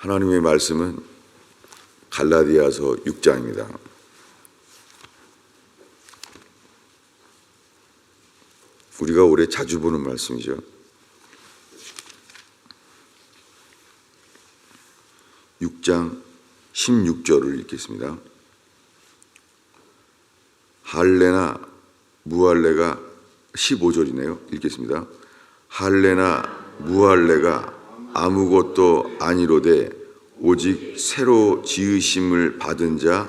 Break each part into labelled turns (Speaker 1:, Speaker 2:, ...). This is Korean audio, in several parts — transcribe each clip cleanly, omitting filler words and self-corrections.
Speaker 1: 하나님의 말씀은 갈라디아서 6장입니다. 우리가 올해 자주 보는 말씀이죠. 6장 16절을 읽겠습니다. 할례나 무할례가 15절이네요. 읽겠습니다. 할례나 무할례가 아무것도 아니로되 오직 새로 지으심을 받은 자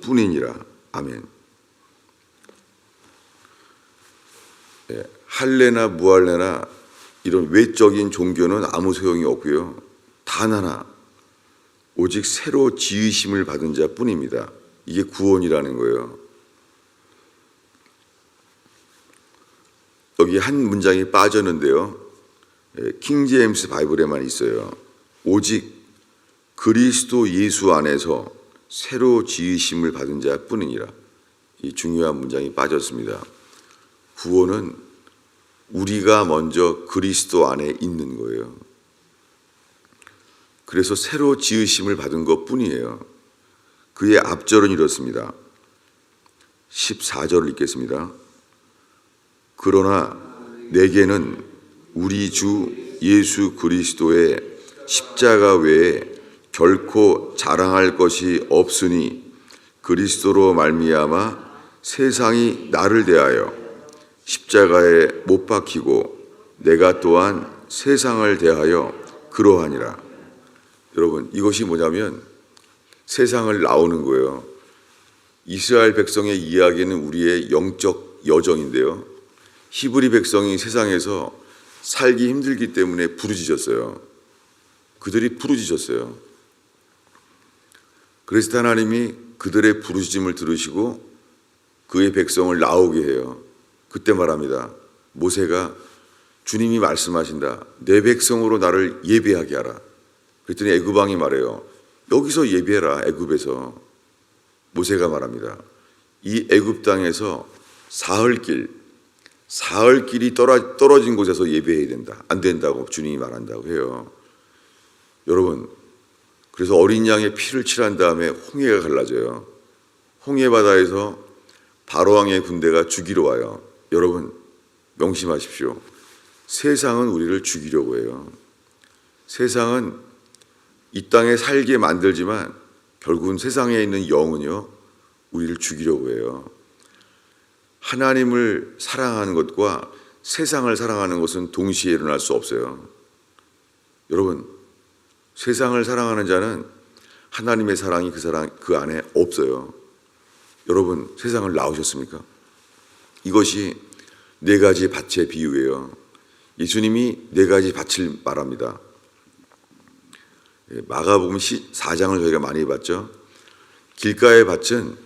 Speaker 1: 뿐이니라. 아멘. 할례나 무할례나 이런 외적인 종교는 아무 소용이 없고요. 단 하나, 오직 새로 지으심을 받은 자 뿐입니다. 이게 구원이라는 거예요. 여기 한 문장이 빠졌는데요. 킹제임스 바이블에만 있어요. 오직 그리스도 예수 안에서 새로 지으심을 받은 자 뿐이니라. 이 중요한 문장이 빠졌습니다. 구원은 우리가 먼저 그리스도 안에 있는 거예요. 그래서 새로 지으심을 받은 것 뿐이에요. 그의 앞절은 이렇습니다. 14절을 읽겠습니다. 그러나 내게는 우리 주 예수 그리스도의 십자가 외에 결코 자랑할 것이 없으니 그리스도로 말미암아 세상이 나를 대하여 십자가에 못 박히고 내가 또한 세상을 대하여 그러하니라. 여러분, 이것이 뭐냐면 세상을 나오는 거예요. 이스라엘 백성의 이야기는 우리의 영적 여정인데요. 히브리 백성이 세상에서 살기 힘들기 때문에 부르짖었어요. 그들이 부르짖었어요. 그래서 하나님이 그들의 부르짖음을 들으시고 그의 백성을 나오게 해요. 그때 말합니다. 모세가 주님이 말씀하신다. 내 백성으로 나를 예배하게 하라. 그랬더니 애굽 왕이 말해요. 여기서 예배해라. 애굽에서. 모세가 말합니다. 이 애굽 땅에서 사흘길이 떨어진 곳에서 예배해야 된다. 안 된다고 주님이 말한다고 해요. 여러분, 그래서 어린 양의 피를 칠한 다음에 홍해가 갈라져요. 홍해 바다에서 바로왕의 군대가 죽이러 와요. 여러분, 명심하십시오. 세상은 우리를 죽이려고 해요. 세상은 이 땅에 살게 만들지만 결국은 세상에 있는 영은요, 우리를 죽이려고 해요. 하나님을 사랑하는 것과 세상을 사랑하는 것은 동시에 일어날 수 없어요. 여러분, 세상을 사랑하는 자는 하나님의 사랑이 그 안에 없어요. 여러분, 세상을 나오셨습니까? 이것이 네 가지 밭의 비유예요. 예수님이 네 가지 밭을 말합니다. 마가복음 4장을 저희가 많이 봤죠. 길가의 밭은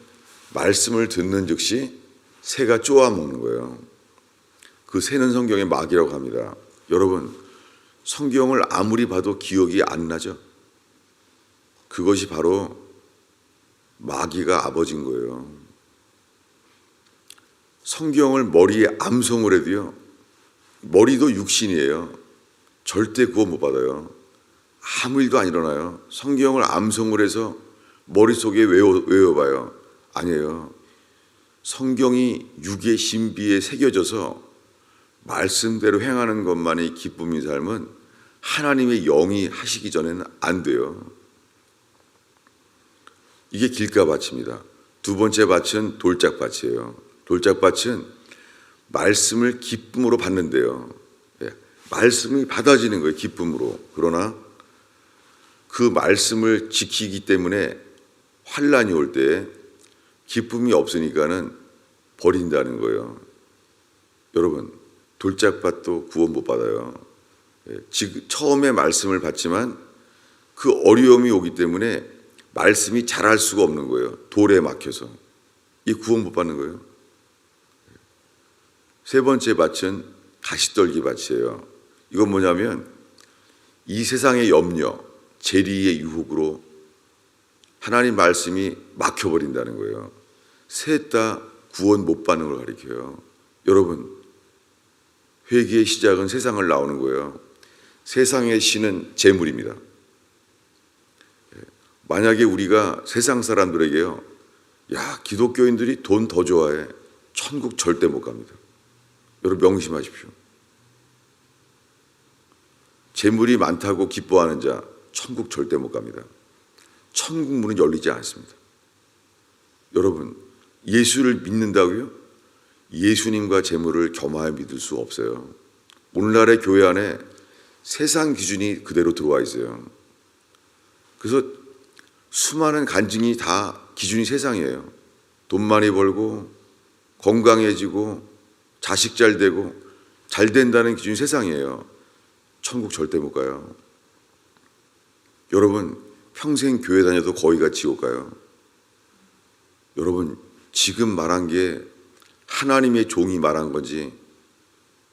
Speaker 1: 말씀을 듣는 즉시 새가 쪼아먹는 거예요. 그 새는 성경의 마귀라고 합니다. 여러분, 성경을 아무리 봐도 기억이 안 나죠? 그것이 바로 마귀가 아버지인 거예요. 성경을 머리에 암송을 해도요, 머리도 육신이에요. 절대 구원 못 받아요. 아무 일도 안 일어나요. 성경을 암송을 해서 머릿속에 외워봐요. 아니에요. 성경이 육의 신비에 새겨져서 말씀대로 행하는 것만이 기쁨인 삶은 하나님의 영이 하시기 전에는 안 돼요. 이게 길가밭입니다. 두 번째 밭은 돌짝밭이에요. 돌짝밭은 말씀을 기쁨으로 받는데요. 말씀이 받아지는 거예요. 기쁨으로. 그러나 그 말씀을 지키기 때문에 환난이 올 때 기쁨이 없으니까는 버린다는 거예요. 여러분, 돌짝밭도 구원 못 받아요. 지금 처음에 말씀을 받지만 그 어려움이 오기 때문에 말씀이 자랄 수가 없는 거예요. 돌에 막혀서. 이 구원 못 받는 거예요. 세 번째 밭은 가시떨기 밭이에요. 이건 뭐냐면 이 세상의 염려, 재리의 유혹으로 하나님 말씀이 막혀버린다는 거예요. 셋 다 구원 못 받는 걸 가리켜요. 여러분, 회개의 시작은 세상을 나오는 거예요. 세상의 신은 재물입니다. 만약에 우리가 세상 사람들에게요, 야, 기독교인들이 돈 더 좋아해, 천국 절대 못 갑니다. 여러분 명심하십시오. 재물이 많다고 기뻐하는 자 천국 절대 못 갑니다. 천국 문은 열리지 않습니다. 여러분, 예수를 믿는다고요? 예수님과 재물을 겸하여 믿을 수 없어요. 오늘날의 교회 안에 세상 기준이 그대로 들어와 있어요. 그래서 수많은 간증이 다 기준이 세상이에요. 돈 많이 벌고 건강해지고 자식 잘 되고 잘 된다는 기준이 세상이에요. 천국 절대 못 가요. 여러분 평생 교회 다녀도 거기가 지옥 가요. 여러분 지금 말한 게 하나님의 종이 말한 건지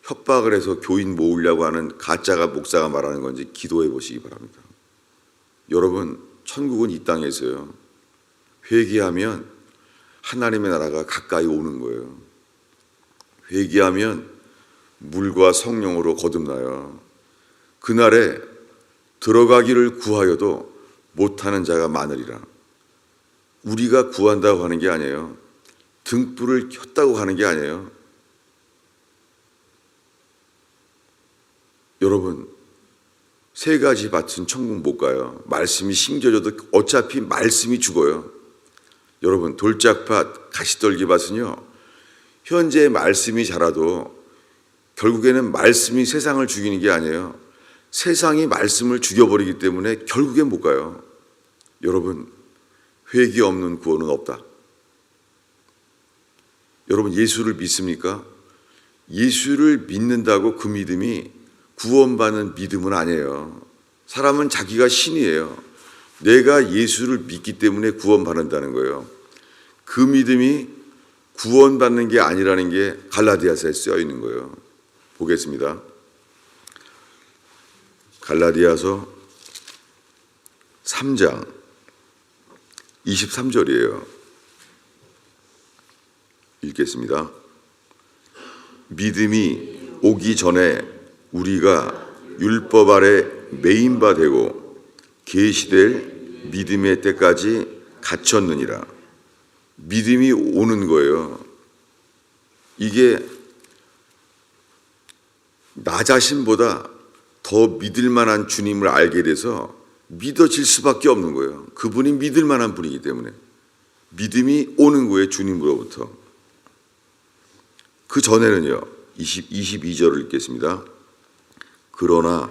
Speaker 1: 협박을 해서 교인 모으려고 하는 가짜가 목사가 말하는 건지 기도해 보시기 바랍니다. 여러분 천국은 이 땅에 있어요. 회개하면 하나님의 나라가 가까이 오는 거예요. 회개하면 물과 성령으로 거듭나요. 그날에 들어가기를 구하여도 못하는 자가 많으리라. 우리가 구한다고 하는 게 아니에요. 등불을 켰다고 하는 게 아니에요. 여러분 세 가지 밭은 천국 못 가요. 말씀이 심겨져도 어차피 말씀이 죽어요. 여러분 돌짝밭, 가시떨기밭은요, 현재 말씀이 자라도 결국에는 말씀이 세상을 죽이는 게 아니에요. 세상이 말씀을 죽여버리기 때문에 결국엔 못 가요. 여러분 회개 없는 구원은 없다. 여러분 예수를 믿습니까? 예수를 믿는다고 그 믿음이 구원받는 믿음은 아니에요. 사람은 자기가 신이에요. 내가 예수를 믿기 때문에 구원받는다는 거예요. 그 믿음이 구원받는 게 아니라는 게 갈라디아서에 쓰여 있는 거예요. 보겠습니다. 갈라디아서 3장 23절이에요. 읽겠습니다. 믿음이 오기 전에 우리가 율법 아래 매인 바 되고 계시될 믿음의 때까지 갇혔느니라. 믿음이 오는 거예요. 이게 나 자신보다 더 믿을 만한 주님을 알게 돼서 믿어질 수밖에 없는 거예요. 그분이 믿을 만한 분이기 때문에 믿음이 오는 거예요. 주님으로부터. 그 전에는요. 22절을 읽겠습니다. 그러나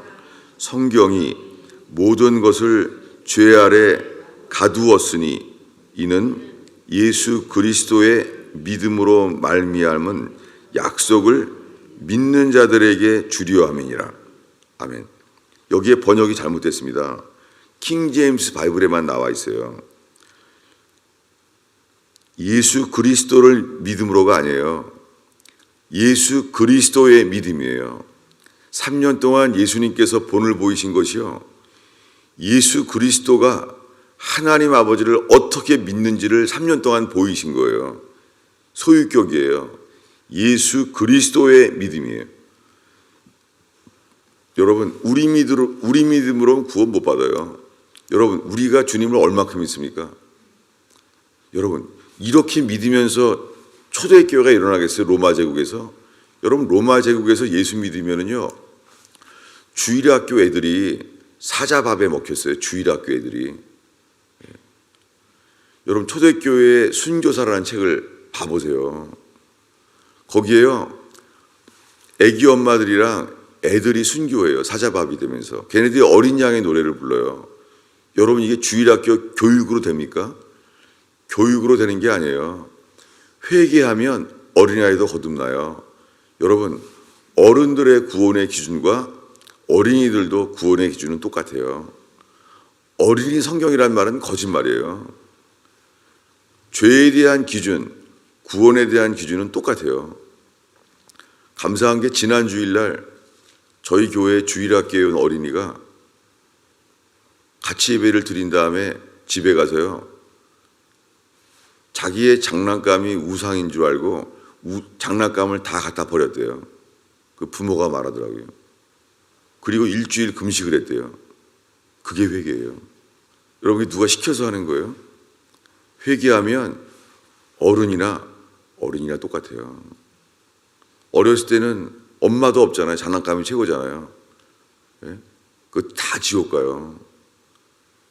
Speaker 1: 성경이 모든 것을 죄 아래 가두었으니 이는 예수 그리스도의 믿음으로 말미암은 약속을 믿는 자들에게 주려 함이니라. 아멘. 여기에 번역이 잘못됐습니다. 킹 제임스 바이블에만 나와 있어요. 예수 그리스도를 믿음으로가 아니에요. 예수 그리스도의 믿음이에요. 3년 동안 예수님께서 본을 보이신 것이요, 예수 그리스도가 하나님 아버지를 어떻게 믿는지를 3년 동안 보이신 거예요. 소유격이에요. 예수 그리스도의 믿음이에요. 여러분 우리 믿음으로는 구원 못 받아요. 여러분 우리가 주님을 얼마큼 믿습니까? 여러분 이렇게 믿으면서 초대교회가 일어나겠어요? 로마 제국에서? 여러분 로마 제국에서 예수 믿으면은요, 주일학교 애들이 사자밥에 먹혔어요. 주일학교 애들이. 여러분 초대교회의 순교사라는 책을 봐보세요. 거기에요 애기 엄마들이랑 애들이 순교해요. 사자밥이 되면서 걔네들이 어린 양의 노래를 불러요. 여러분 이게 주일학교 교육으로 됩니까? 교육으로 되는 게 아니에요. 회개하면 어린아이도 거듭나요. 여러분 어른들의 구원의 기준과 어린이들도 구원의 기준은 똑같아요. 어린이 성경이란 말은 거짓말이에요. 죄에 대한 기준, 구원에 대한 기준은 똑같아요. 감사한 게 지난 주일날 저희 교회 주일학교에 온 어린이가 같이 예배를 드린 다음에 집에 가서요, 자기의 장난감이 우상인 줄 알고 장난감을 다 갖다 버렸대요. 그 부모가 말하더라고요. 그리고 일주일 금식을 했대요. 그게 회개예요. 여러분, 누가 시켜서 하는 거예요? 회개하면 어른이나 똑같아요. 어렸을 때는 엄마도 없잖아요. 장난감이 최고잖아요. 예? 그거 다 지옥 가요.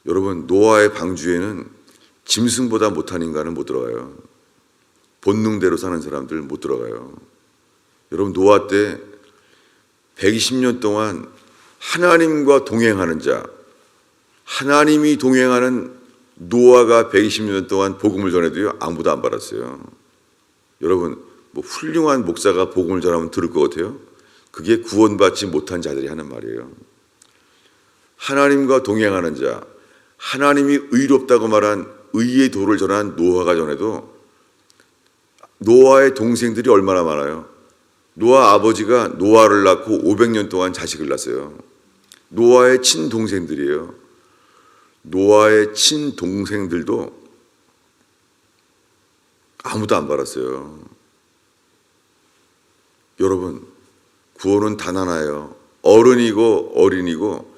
Speaker 1: 여러분, 노아의 방주에는 짐승보다 못한 인간은 못 들어가요. 본능대로 사는 사람들 못 들어가요. 여러분, 노아 때 120년 동안 하나님과 동행하는 자, 하나님이 동행하는 노아가 120년 동안 복음을 전해도요, 아무도 안 받았어요. 여러분, 뭐 훌륭한 목사가 복음을 전하면 들을 것 같아요? 그게 구원받지 못한 자들이 하는 말이에요. 하나님과 동행하는 자, 하나님이 의롭다고 말한 의의 도를 전한 노아가 전해도 노아의 동생들이 얼마나 많아요? 노아 아버지가 노아를 낳고 500년 동안 자식을 낳았어요. 노아의 친동생들이에요. 노아의 친동생들도 아무도 안 받았어요. 여러분, 구원은 단 하나예요. 어른이고 어린이고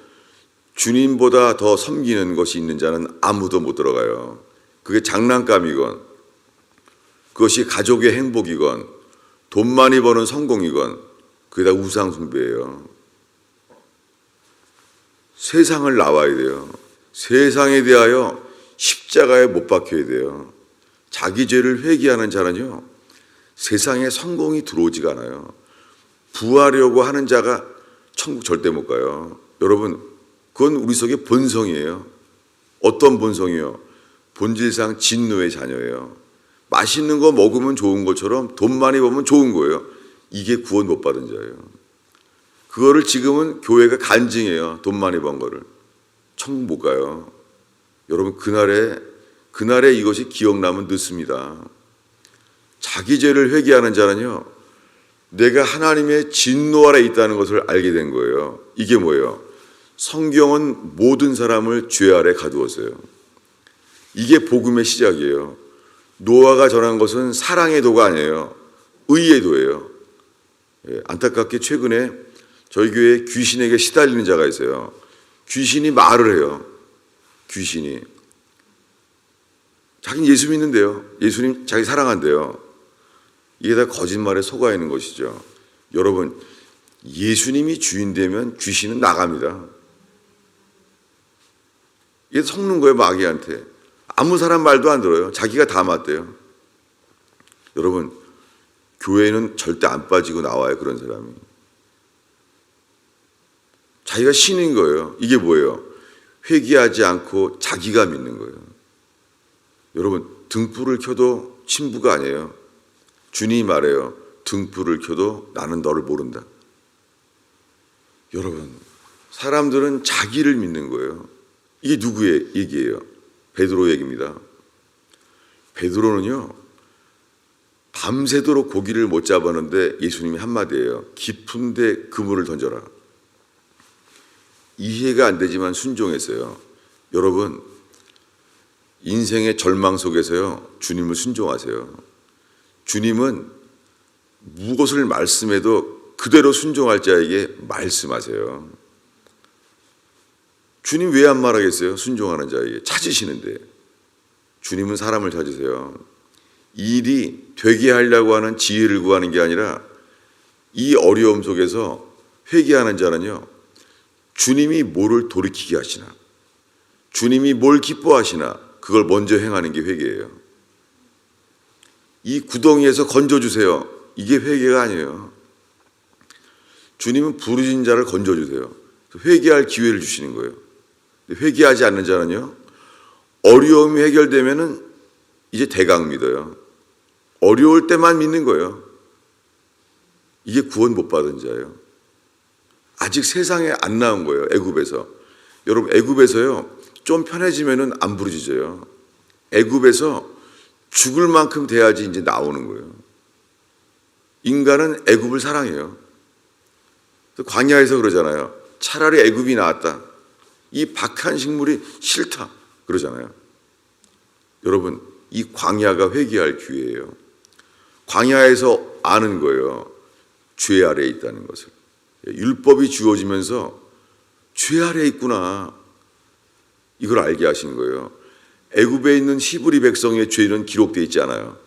Speaker 1: 주님보다 더 섬기는 것이 있는 자는 아무도 못 들어가요. 그게 장난감이건, 그것이 가족의 행복이건, 돈 많이 버는 성공이건, 그게 다 우상 숭배예요. 세상을 나와야 돼요. 세상에 대하여 십자가에 못 박혀야 돼요. 자기 죄를 회개하는 자는요, 세상에 성공이 들어오지가 않아요. 부하려고 하는 자가 천국 절대 못 가요. 여러분, 그건 우리 속의 본성이에요. 어떤 본성이요? 본질상 진노의 자녀예요. 맛있는 거 먹으면 좋은 것처럼 돈 많이 벌면 좋은 거예요. 이게 구원 못 받은 자예요. 그거를 지금은 교회가 간증해요. 돈 많이 번 거를. 천국 못 가요. 여러분, 그날에 이것이 기억나면 늦습니다. 자기 죄를 회개하는 자는요, 내가 하나님의 진노 아래 있다는 것을 알게 된 거예요. 이게 뭐예요? 성경은 모든 사람을 죄 아래 가두었어요. 이게 복음의 시작이에요. 노아가 전한 것은 사랑의 도가 아니에요. 의의 도예요. 안타깝게 최근에 저희 교회에 귀신에게 시달리는 자가 있어요. 귀신이 말을 해요. 귀신이. 자기는 예수 믿는데요. 예수님 자기 사랑한대요. 이게 다 거짓말에 속아 있는 것이죠. 여러분, 예수님이 주인 되면 귀신은 나갑니다. 이게 속는 거예요, 마귀한테. 아무 사람 말도 안 들어요. 자기가 다 맞대요. 여러분, 교회는 절대 안 빠지고 나와요, 그런 사람이. 자기가 신인 거예요. 이게 뭐예요? 회개하지 않고 자기가 믿는 거예요. 여러분, 등불을 켜도 신부가 아니에요. 주님이 말해요. 등불을 켜도 나는 너를 모른다. 여러분, 사람들은 자기를 믿는 거예요. 이게 누구의 얘기예요? 베드로 얘기입니다. 베드로는요, 밤새도록 고기를 못 잡았는데 예수님이 한마디예요. 깊은데 그물을 던져라. 이해가 안 되지만 순종했어요. 여러분, 인생의 절망 속에서요, 주님을 순종하세요. 주님은 무엇을 말씀해도 그대로 순종할 자에게 말씀하세요. 주님 왜 안 말하겠어요? 순종하는 자에게. 찾으시는데. 주님은 사람을 찾으세요. 일이 되게 하려고 하는 지혜를 구하는 게 아니라 이 어려움 속에서 회개하는 자는요, 주님이 뭐를 돌이키게 하시나, 주님이 뭘 기뻐하시나, 그걸 먼저 행하는 게 회개예요. 이 구덩이에서 건져주세요. 이게 회개가 아니에요. 주님은 부르짖은 자를 건져주세요. 회개할 기회를 주시는 거예요. 회개하지 않는 자는요, 어려움이 해결되면은 이제 대강 믿어요. 어려울 때만 믿는 거예요. 이게 구원 못 받은 자예요. 아직 세상에 안 나온 거예요. 애굽에서. 여러분, 애굽에서요, 좀 편해지면은 안 부르짖어요. 애굽에서 죽을 만큼 돼야지 이제 나오는 거예요. 인간은 애굽을 사랑해요. 광야에서 그러잖아요. 차라리 애굽이 나았다. 이 박한 식물이 싫다. 그러잖아요. 여러분, 이 광야가 회개할 기회예요. 광야에서 아는 거예요. 죄 아래에 있다는 것을. 율법이 주어지면서 죄 아래에 있구나. 이걸 알게 하시는 거예요. 애굽에 있는 히브리 백성의 죄는 기록되어 있지 않아요.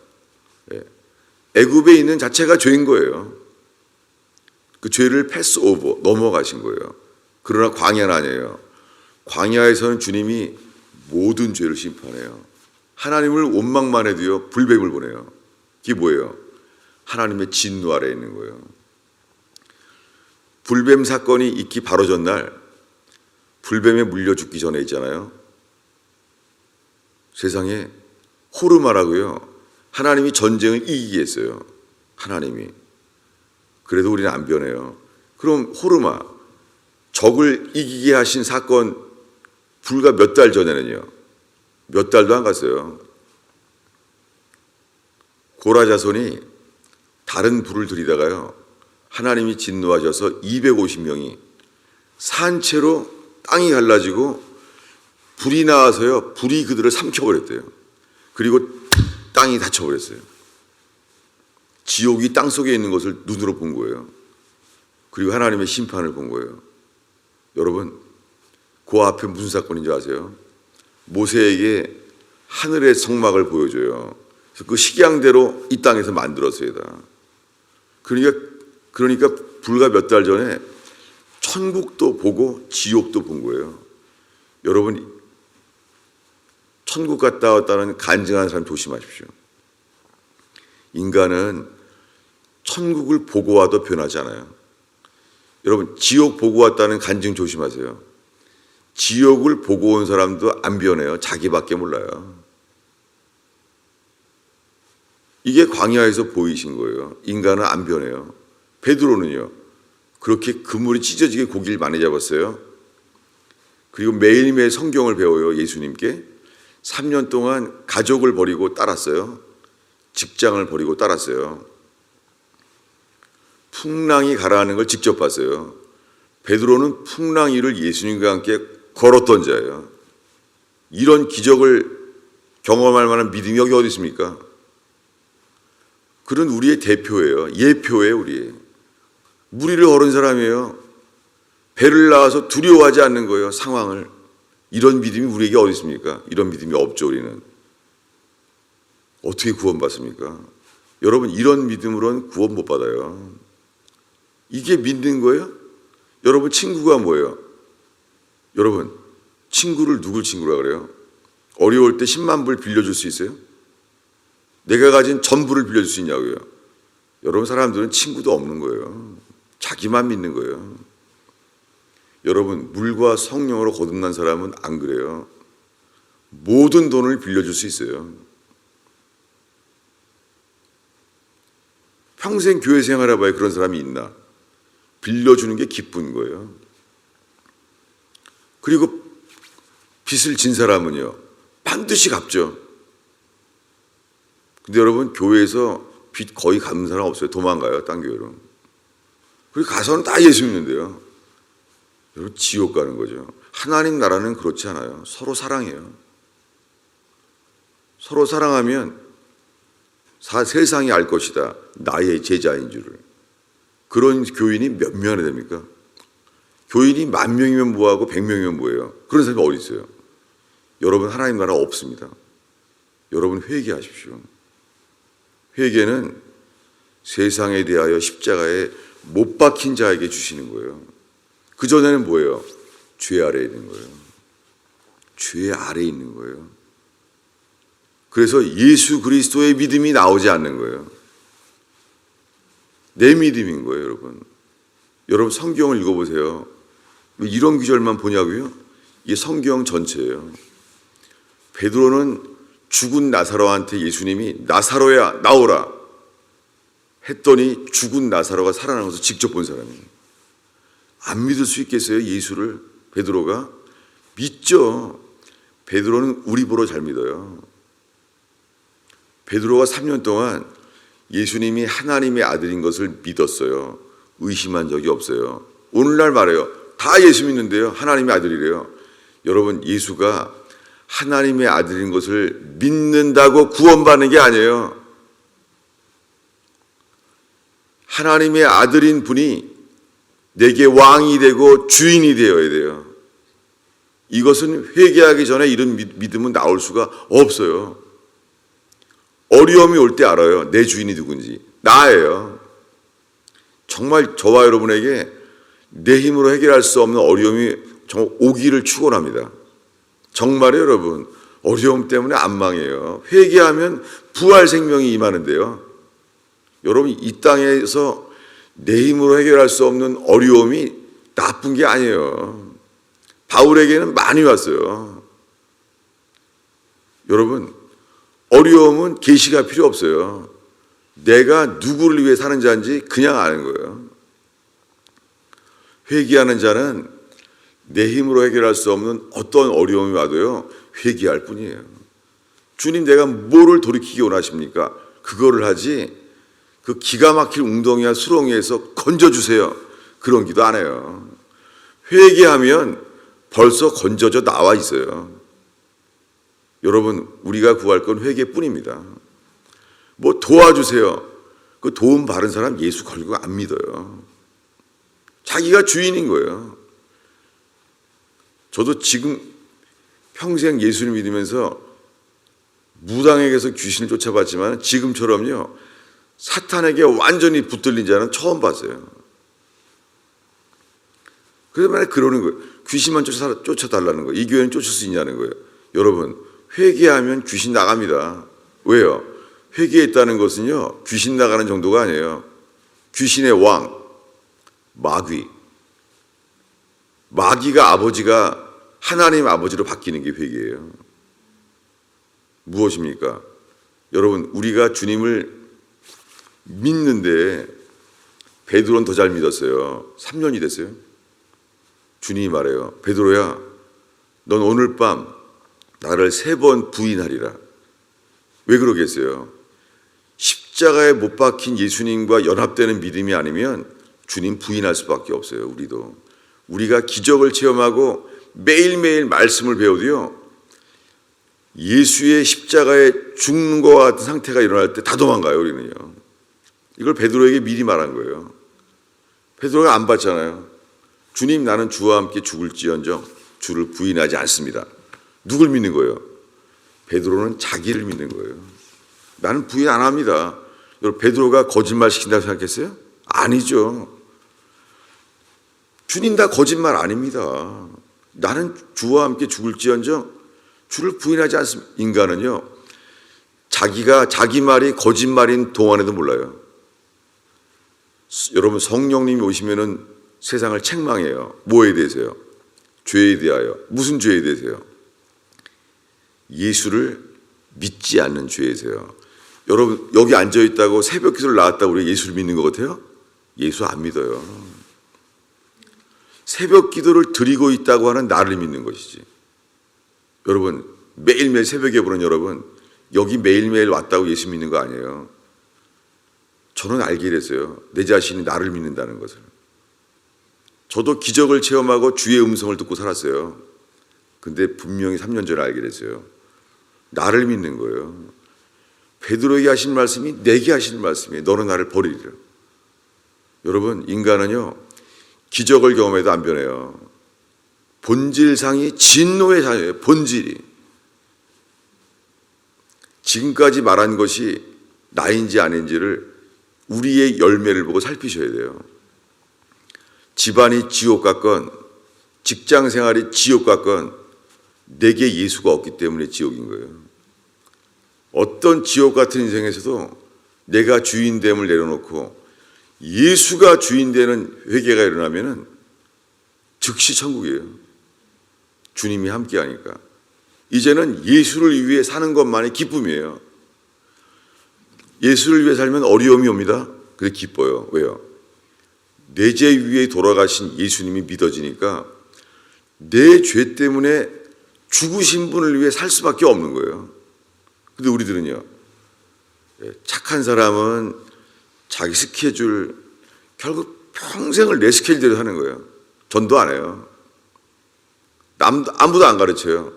Speaker 1: 애굽에 있는 자체가 죄인 거예요. 그 죄를 패스오버, 넘어가신 거예요. 그러나 광야는 아니에요. 광야에서는 주님이 모든 죄를 심판해요. 하나님을 원망만 해도요, 불뱀을 보내요. 그게 뭐예요? 하나님의 진노 아래에 있는 거예요. 불뱀 사건이 있기 바로 전날 불뱀에 물려 죽기 전에 있잖아요. 세상에 호르마라고요. 하나님이 전쟁을 이기게 했어요. 하나님이. 그래도 우리는 안 변해요. 그럼 호르마, 적을 이기게 하신 사건 불과 몇 달 전에는요. 몇 달도 안 갔어요. 고라 자손이 다른 불을 들이다가요. 하나님이 진노하셔서 250명이 산채로 땅이 갈라지고 불이 나와서요. 불이 그들을 삼켜버렸대요. 그리고 땅이 닫혀버렸어요. 지옥이 땅 속에 있는 것을 눈으로 본 거예요. 그리고 하나님의 심판을 본 거예요. 여러분, 그 앞에 무슨 사건인지 아세요? 모세에게 하늘의 성막을 보여줘요. 그래서 그 식양대로 이 땅에서 만들었어요다. 그러니까 불과 몇 달 전에 천국도 보고 지옥도 본 거예요. 여러분, 천국 갔다 왔다는 간증하는 사람 조심하십시오. 인간은 천국을 보고 와도 변하지 않아요. 여러분, 지옥 보고 왔다는 간증 조심하세요. 지옥을 보고 온 사람도 안 변해요. 자기밖에 몰라요. 이게 광야에서 보이신 거예요. 인간은 안 변해요. 베드로는요. 그렇게 그물이 찢어지게 고기를 많이 잡았어요. 그리고 매일매일 성경을 배워요. 예수님께. 3년 동안 가족을 버리고 따랐어요. 직장을 버리고 따랐어요. 풍랑이 가라앉는 걸 직접 봤어요. 베드로는 풍랑 위를 예수님과 함께 걸었던 자예요. 이런 기적을 경험할 만한 믿음이 여기 어디 있습니까? 그런 우리의 대표예요. 예표예요. 우리. 무리를 걸은 사람이에요. 배를 나와서 두려워하지 않는 거예요. 상황을. 이런 믿음이 우리에게 어디 있습니까? 이런 믿음이 없죠. 우리는. 어떻게 구원받습니까? 여러분, 이런 믿음으로는 구원 못 받아요. 이게 믿는 거예요? 여러분, 친구가 뭐예요? 여러분, 친구를 누굴 친구라 그래요? 어려울 때 10만 불 빌려줄 수 있어요? 내가 가진 전부를 빌려줄 수 있냐고요? 여러분, 사람들은 친구도 없는 거예요. 자기만 믿는 거예요. 여러분, 물과 성령으로 거듭난 사람은 안 그래요. 모든 돈을 빌려줄 수 있어요. 평생 교회 생활해봐야 그런 사람이 있나? 빌려주는 게 기쁜 거예요. 그리고 빚을 진 사람은요, 반드시 갚죠. 근데 여러분, 교회에서 빚 거의 갚는 사람 없어요. 도망가요, 딴 교회로. 그리고 가서는 다 예수 믿는데요. 여러분, 지옥 가는 거죠. 하나님 나라는 그렇지 않아요. 서로 사랑해요. 서로 사랑하면 세상이 알 것이다. 나의 제자인 줄을. 그런 교인이 몇 명이나 됩니까? 교인이 10,000명이면 뭐하고 100명이면 뭐예요? 그런 사람이 어디 있어요? 여러분, 하나님 나라 없습니다. 여러분, 회개하십시오. 회개는 세상에 대하여 십자가에 못 박힌 자에게 주시는 거예요. 그전에는 뭐예요? 죄 아래에 있는 거예요. 죄 아래에 있는 거예요. 그래서 예수 그리스도의 믿음이 나오지 않는 거예요. 내 믿음인 거예요, 여러분. 여러분, 성경을 읽어보세요. 왜 이런 구절만 보냐고요? 이게 성경 전체예요. 베드로는 죽은 나사로한테 예수님이 나사로야 나오라 했더니 죽은 나사로가 살아나는 것을 직접 본 사람이에요. 안 믿을 수 있겠어요? 예수를 베드로가? 믿죠. 베드로는 우리 보러 잘 믿어요. 베드로가 3년 동안 예수님이 하나님의 아들인 것을 믿었어요. 의심한 적이 없어요. 오늘날 말해요. 다 예수 믿는데요. 하나님의 아들이래요. 여러분, 예수가 하나님의 아들인 것을 믿는다고 구원받는 게 아니에요. 하나님의 아들인 분이 내게 왕이 되고 주인이 되어야 돼요. 이것은 회개하기 전에 이런 믿음은 나올 수가 없어요. 어려움이 올 때 알아요. 내 주인이 누군지. 나예요. 정말 저와 여러분에게 내 힘으로 해결할 수 없는 어려움이 정말 오기를 축원합니다. 정말요, 여러분. 어려움 때문에 안 망해요. 회개하면 부활 생명이 임하는데요. 여러분, 이 땅에서 내 힘으로 해결할 수 없는 어려움이 나쁜 게 아니에요. 바울에게는 많이 왔어요. 여러분, 어려움은 계시가 필요 없어요. 내가 누구를 위해 사는 자인지 그냥 아는 거예요. 회개하는 자는 내 힘으로 해결할 수 없는 어떤 어려움이 와도요, 회개할 뿐이에요. 주님, 내가 뭐를 돌이키기 원하십니까? 그거를 하지, 그 기가 막힐 웅덩이와 수렁에서 건져주세요. 그런 기도 안 해요. 회개하면 벌써 건져져 나와 있어요. 여러분, 우리가 구할 건 회개뿐입니다. 뭐 도와주세요. 그 도움 받은 사람 예수 걸고 안 믿어요. 자기가 주인인 거예요. 저도 지금 평생 예수를 믿으면서 무당에게서 귀신을 쫓아봤지만 지금처럼요, 사탄에게 완전히 붙들린 자는 처음 봤어요. 그래서 만약 그러는 거예요. 귀신만 쫓아달라는 거예요. 이 교회는 쫓을 수 있냐는 거예요. 여러분, 회개하면 귀신 나갑니다. 왜요? 회개했다는 것은요, 귀신 나가는 정도가 아니에요. 귀신의 왕, 마귀. 마귀가 아버지가 하나님 아버지로 바뀌는 게 회개예요. 무엇입니까? 여러분, 우리가 주님을 믿는데 베드로는 더 잘 믿었어요. 3년이 됐어요. 주님이 말해요. 베드로야, 넌 오늘 밤 나를 3번 부인하리라. 왜 그러겠어요? 십자가에 못 박힌 예수님과 연합되는 믿음이 아니면 주님 부인할 수밖에 없어요. 우리가 기적을 체험하고 매일매일 말씀을 배워도요, 예수의 십자가에 죽는 것과 같은 상태가 일어날 때 다 도망가요. 우리는요. 이걸 베드로에게 미리 말한 거예요. 베드로가 안 봤잖아요. 주님, 나는 주와 함께 죽을지언정 주를 부인하지 않습니다. 누굴 믿는 거예요? 베드로는 자기를 믿는 거예요. 나는 부인 안 합니다. 여러분, 베드로가 거짓말 시킨다고 생각했어요? 아니죠. 주님, 다 거짓말 아닙니다. 나는 주와 함께 죽을지언정 주를 부인하지 않습니다. 인간은요, 자기 말이 거짓말인 동안에도 몰라요. 여러분, 성령님이 오시면은 세상을 책망해요. 뭐에 대해서요? 죄에 대하여. 무슨 죄에 대해서요? 예수를 믿지 않는 죄에서요. 여러분, 여기 앉아있다고 새벽 기도를 나왔다고 우리가 예수를 믿는 것 같아요? 예수 안 믿어요. 새벽 기도를 드리고 있다고 하는 나를 믿는 것이지. 여러분, 매일매일 새벽에 보는 여러분, 여기 매일매일 왔다고 예수 믿는 거 아니에요. 저는 알게 됐어요. 내 자신이 나를 믿는다는 것을. 저도 기적을 체험하고 주의 음성을 듣고 살았어요. 근데 분명히 3년 전에 알게 됐어요. 나를 믿는 거예요. 베드로에게 하신 말씀이 내게 하신 말씀이에요. 너는 나를 버리리라. 여러분, 인간은요, 기적을 경험해도 안 변해요. 본질상이 진노의 자녀예요. 본질이. 지금까지 말한 것이 나인지 아닌지를 우리의 열매를 보고 살피셔야 돼요. 집안이 지옥 같건 직장 생활이 지옥 같건 내게 예수가 없기 때문에 지옥인 거예요. 어떤 지옥 같은 인생에서도 내가 주인됨을 내려놓고 예수가 주인되는 회개가 일어나면은 즉시 천국이에요. 주님이 함께 하니까. 이제는 예수를 위해 사는 것만이 기쁨이에요. 예수를 위해 살면 어려움이 옵니다. 그래 기뻐요. 왜요? 내 죄 위에 돌아가신 예수님이 믿어지니까 내 죄 때문에 죽으신 분을 위해 살 수밖에 없는 거예요. 근데 우리들은요, 착한 사람은 자기 스케줄, 결국 평생을 내 스케줄대로 하는 거예요. 전도 안 해요. 아무도 안 가르쳐요.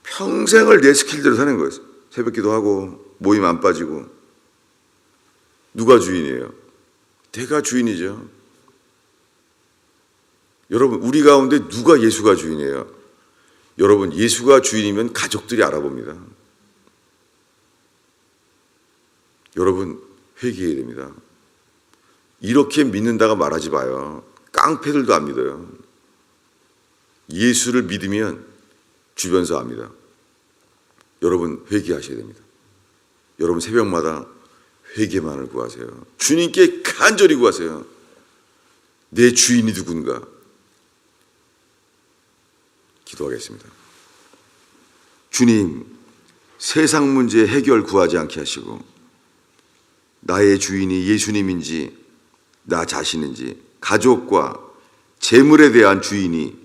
Speaker 1: 평생을 내 스케줄대로 사는 거예요. 새벽 기도하고 모임 안 빠지고. 누가 주인이에요? 내가 주인이죠. 여러분, 우리 가운데 누가 예수가 주인이에요? 여러분, 예수가 주인이면 가족들이 알아봅니다. 여러분, 회개해야 됩니다. 이렇게 믿는다가 말하지 마요. 깡패들도 안 믿어요. 예수를 믿으면 주변서 압니다. 여러분, 회개하셔야 됩니다. 여러분, 새벽마다 회개만을 구하세요. 주님께 간절히 구하세요. 내 주인이 누군가? 기도하겠습니다. 주님, 세상 문제 해결 구하지 않게 하시고 나의 주인이 예수님인지 나 자신인지 가족과 재물에 대한 주인이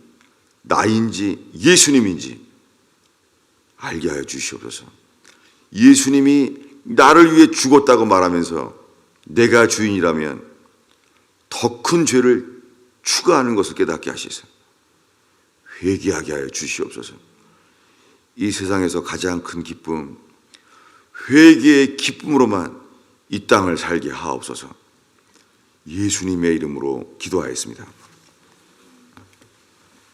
Speaker 1: 나인지 예수님인지 알게 하여 주시옵소서. 예수님이 나를 위해 죽었다고 말하면서 내가 주인이라면 더 큰 죄를 추가하는 것을 깨닫게 하시소. 회개하게 하여 주시옵소서. 이 세상에서 가장 큰 기쁨, 회개의 기쁨으로만 이 땅을 살게 하옵소서. 예수님의 이름으로 기도하였습니다.